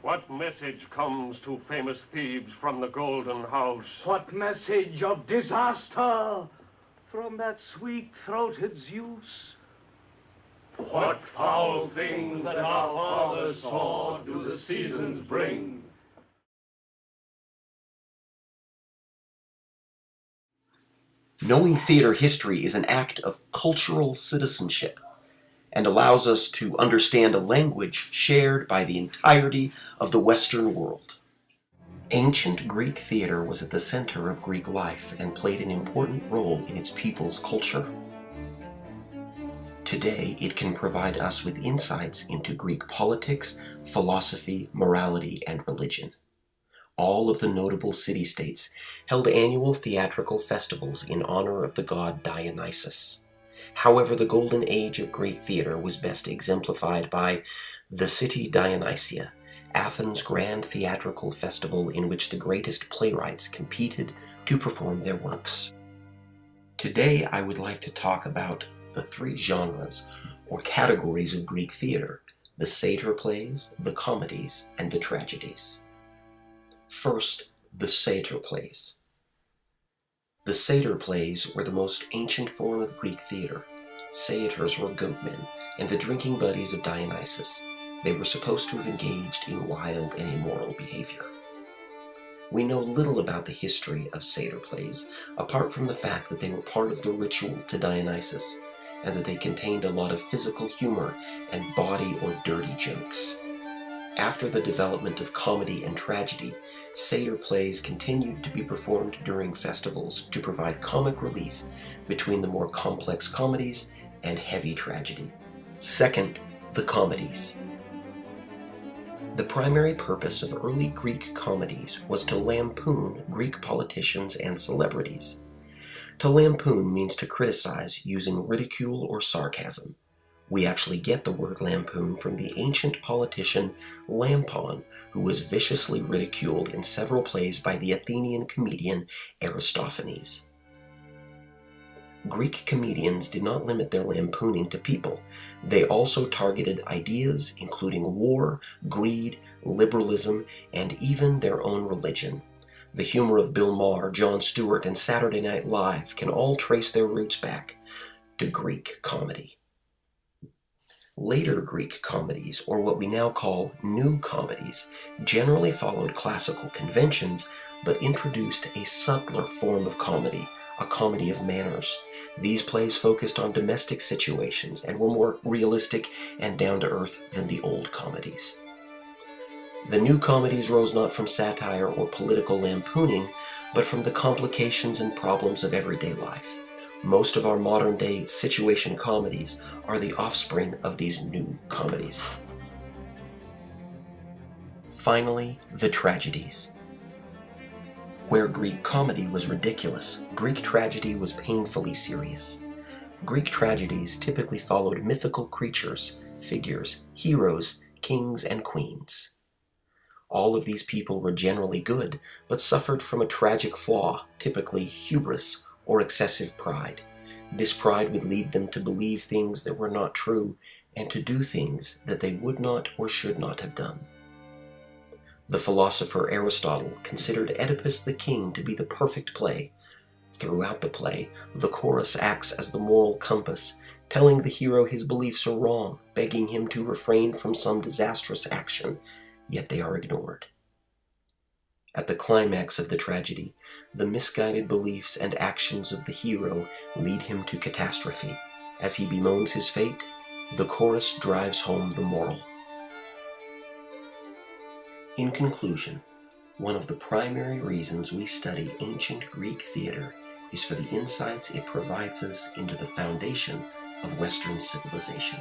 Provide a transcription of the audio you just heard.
What message comes to famous Thebes from the Golden House? What message of disaster from that sweet-throated Zeus? What foul things that our fathers saw do the seasons bring? Knowing theater history is an act of cultural citizenship and allows us to understand a language shared by the entirety of the Western world. Ancient Greek theater was at the center of Greek life and played an important role in its people's culture. Today, it can provide us with insights into Greek politics, philosophy, morality, and religion. All of the notable city-states held annual theatrical festivals in honor of the god Dionysus. However, the golden age of Greek theater was best exemplified by the city Dionysia, Athens' grand theatrical festival in which the greatest playwrights competed to perform their works. Today, I would like to talk about the three genres or categories of Greek theater: the satyr plays, the comedies, and the tragedies. First, the satyr plays. The satyr plays were the most ancient form of Greek theater. Satyrs were goatmen and the drinking buddies of Dionysus. They were supposed to have engaged in wild and immoral behavior. We know little about the history of satyr plays, apart from the fact that they were part of the ritual to Dionysus, and that they contained a lot of physical humor and bawdy or dirty jokes. After the development of comedy and tragedy, satyr plays continued to be performed during festivals to provide comic relief between the more complex comedies and heavy tragedy. Second, the comedies. The primary purpose of early Greek comedies was to lampoon Greek politicians and celebrities. To lampoon means to criticize using ridicule or sarcasm. We actually get the word lampoon from the ancient politician Lampon, who was viciously ridiculed in several plays by the Athenian comedian Aristophanes. Greek comedians did not limit their lampooning to people. They also targeted ideas, including war, greed, liberalism, and even their own religion. The humor of Bill Maher, Jon Stewart, and Saturday Night Live can all trace their roots back to Greek comedy. Later Greek comedies, or what we now call new comedies, generally followed classical conventions, but introduced a subtler form of comedy, a comedy of manners. These plays focused on domestic situations and were more realistic and down-to-earth than the old comedies. The new comedies rose not from satire or political lampooning, but from the complications and problems of everyday life. Most of our modern-day situation comedies are the offspring of these new comedies. Finally, the tragedies. Where Greek comedy was ridiculous, Greek tragedy was painfully serious. Greek tragedies typically followed mythical creatures, figures, heroes, kings, and queens. All of these people were generally good, but suffered from a tragic flaw, typically hubris or excessive pride. This pride would lead them to believe things that were not true and to do things that they would not or should not have done. The philosopher Aristotle considered Oedipus the king to be the perfect play. Throughout the play, the chorus acts as the moral compass, telling the hero his beliefs are wrong, begging him to refrain from some disastrous action, yet they are ignored. At the climax of the tragedy, the misguided beliefs and actions of the hero lead him to catastrophe. As he bemoans his fate, the chorus drives home the moral. In conclusion, one of the primary reasons we study ancient Greek theater is for the insights it provides us into the foundation of Western civilization.